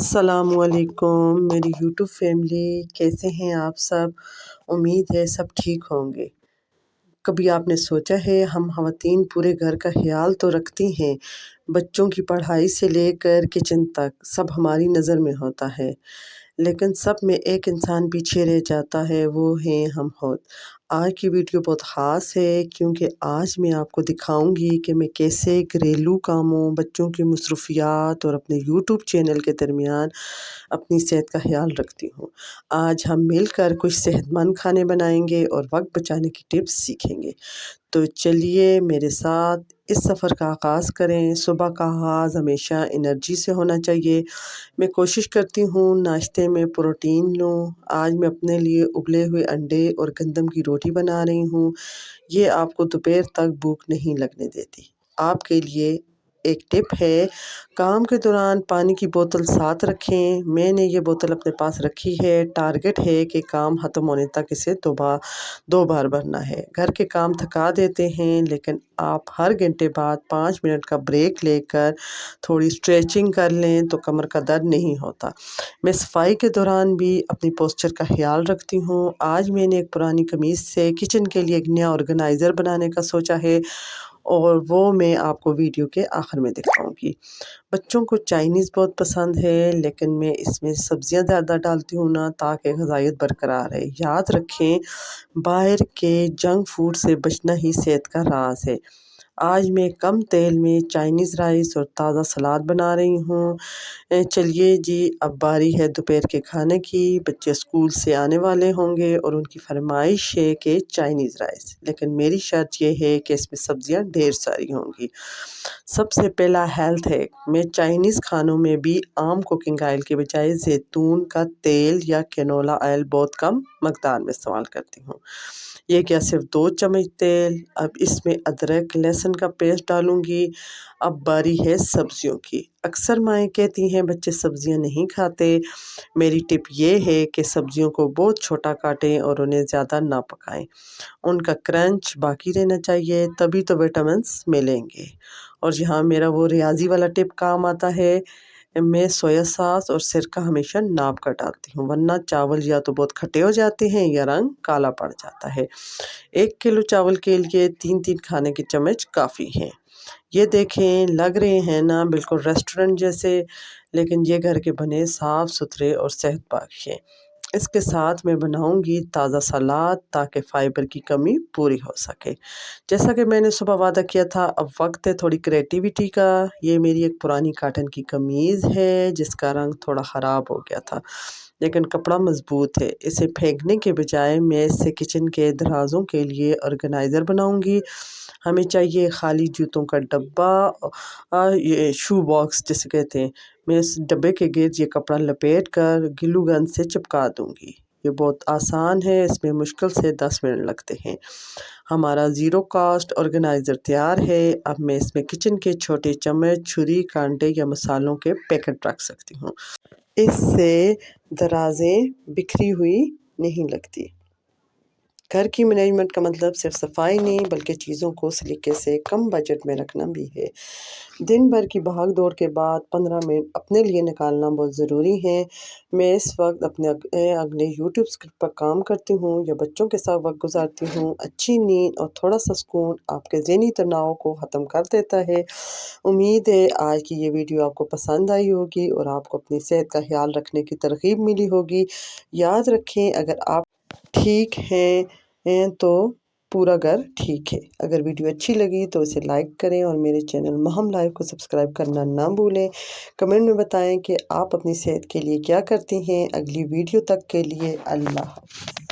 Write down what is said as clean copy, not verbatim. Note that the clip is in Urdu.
السلام علیکم میری یوٹیوب فیملی، کیسے ہیں آپ سب؟ امید ہے سب ٹھیک ہوں گے۔ کبھی آپ نے سوچا ہے ہم خواتین پورے گھر کا خیال تو رکھتی ہیں، بچوں کی پڑھائی سے لے کر کچن تک سب ہماری نظر میں ہوتا ہے، لیکن سب میں ایک انسان پیچھے رہ جاتا ہے، وہ ہیں ہم خود۔ آج کی ویڈیو بہت خاص ہے کیونکہ آج میں آپ کو دکھاؤں گی کہ میں کیسے گھریلو کاموں، بچوں کی مصروفیات اور اپنے یوٹیوب چینل کے درمیان اپنی صحت کا خیال رکھتی ہوں۔ آج ہم مل کر کچھ صحت مند کھانے بنائیں گے اور وقت بچانے کی ٹپس سیکھیں گے۔ تو چلیے میرے ساتھ اس سفر کا آغاز کریں۔ صبح کا آغاز ہمیشہ انرجی سے ہونا چاہیے۔ میں کوشش کرتی ہوں ناشتے میں پروٹین لوں۔ آج میں اپنے لیے ابلے ہوئے انڈے اور گندم کی روٹی بنا رہی ہوں۔ یہ آپ کو دوپہر تک بھوک نہیں لگنے دیتی۔ آپ کے لیے ایک ٹپ ہے، کام کے دوران پانی کی بوتل ساتھ رکھیں۔ میں نے یہ بوتل اپنے پاس رکھی ہے، ٹارگٹ ہے کہ کام ختم ہونے تک اسے دو بار بھرنا ہے۔ گھر کے کام تھکا دیتے ہیں، لیکن آپ ہر گھنٹے بعد 5 منٹ کا بریک لے کر تھوڑی اسٹریچنگ کر لیں تو کمر کا درد نہیں ہوتا۔ میں صفائی کے دوران بھی اپنی پوسچر کا خیال رکھتی ہوں۔ آج میں نے ایک پرانی قمیض سے کچن کے لیے ایک نیا آرگنائزر بنانے کا سوچا ہے اور وہ میں آپ کو ویڈیو کے آخر میں دکھاؤں گی۔ بچوں کو چائنیز بہت پسند ہے، لیکن میں اس میں سبزیاں زیادہ ڈالتی ہوں نا، تاکہ غذائیت برقرار رہے۔ یاد رکھیں، باہر کے جنک فوڈ سے بچنا ہی صحت کا راز ہے۔ آج میں کم تیل میں چائنیز رائس اور تازہ سلاد بنا رہی ہوں۔ چلیے جی، اب باری ہے دوپہر کے کھانے کی۔ بچے اسکول سے آنے والے ہوں گے اور ان کی فرمائش ہے کہ چائنیز رائس، لیکن میری شرط یہ ہے کہ اس میں سبزیاں ڈھیر ساری ہوں گی۔ سب سے پہلا ہیلتھ ہے، میں چائنیز کھانوں میں بھی عام کوکنگ آئل کے بجائے زیتون کا تیل یا کینولا آئل بہت کم مقدار میں استعمال کرتی ہوں۔ یہ کیا صرف 2 چمچ تیل۔ اب اس میں ادرک لہسن کا پیسٹ ڈالوں گی۔ اب باری ہے سبزیوں کی۔ اکثر مائیں کہتی ہیں بچے سبزیاں نہیں کھاتے۔ میری ٹپ یہ ہے کہ سبزیوں کو بہت چھوٹا کاٹیں اور انہیں زیادہ نہ پکائیں۔ ان کا کرنچ باقی رہنا چاہیے، تبھی تو وٹامنس ملیں گے۔ اور جہاں میرا وہ ریاضی والا ٹپ کام آتا ہے، میں سویا ساس اور سرکہ ہمیشہ ناپ کر ڈالتی ہوں، ورنہ چاول یا تو بہت کھٹے ہو جاتے ہیں یا رنگ کالا پڑ جاتا ہے۔ 1 کلو چاول کے لیے 3 کھانے کے چمچ کافی ہیں۔ یہ دیکھیں، لگ رہے ہیں نا بالکل ریسٹورنٹ جیسے، لیکن یہ گھر کے بنے صاف ستھرے اور صحت بخش ہیں۔ اس کے ساتھ میں بناؤں گی تازہ سلاد تاکہ فائبر کی کمی پوری ہو سکے۔ جیسا کہ میں نے صبح وعدہ کیا تھا، اب وقت ہے تھوڑی کریٹیوٹی کا۔ یہ میری ایک پرانی کاٹن کی قمیض ہے جس کا رنگ تھوڑا خراب ہو گیا تھا، لیکن کپڑا مضبوط ہے۔ اسے پھینکنے کے بجائے میں اس سے کچن کے درازوں کے لیے آرگنائزر بناؤں گی۔ ہمیں چاہیے خالی جوتوں کا ڈبہ، یہ شو باکس جسے کہتے ہیں۔ میں اس ڈبے کے گرد یہ کپڑا لپیٹ کر گلو گن سے چپکا دوں گی۔ یہ بہت آسان ہے، اس میں مشکل سے 10 منٹ لگتے ہیں۔ ہمارا 0 کاسٹ آرگنائزر تیار ہے۔ اب میں اس میں کچن کے چھوٹے چمچ، چھری، کانٹے یا مسالوں کے پیکٹ رکھ سکتی ہوں۔ اس سے درازیں بکھری ہوئی نہیں لگتی۔ گھر کی مینجمنٹ کا مطلب صرف صفائی نہیں بلکہ چیزوں کو سلیقے سے کم بجٹ میں رکھنا بھی ہے۔ دن بھر کی بھاگ دوڑ کے بعد 15 منٹ اپنے لیے نکالنا بہت ضروری ہے۔ میں اس وقت اپنے اگلے یوٹیوب اسکرپٹ پر کام کرتی ہوں یا بچوں کے ساتھ وقت گزارتی ہوں۔ اچھی نیند اور تھوڑا سا سکون آپ کے ذہنی تناؤ کو ختم کر دیتا ہے۔ امید ہے آج کی یہ ویڈیو آپ کو پسند آئی ہوگی اور آپ کو اپنی صحت کا خیال رکھنے کی ترغیب ملی ہوگی۔ یاد رکھیں، اگر آپ ٹھیک ہیں تو پورا گھر ٹھیک ہے۔ اگر ویڈیو اچھی لگی تو اسے لائک کریں اور میرے چینل مہم لائف کو سبسکرائب کرنا نہ بھولیں۔ کمنٹ میں بتائیں کہ آپ اپنی صحت کے لیے کیا کرتی ہیں۔ اگلی ویڈیو تک کے لیے اللہ حافظ۔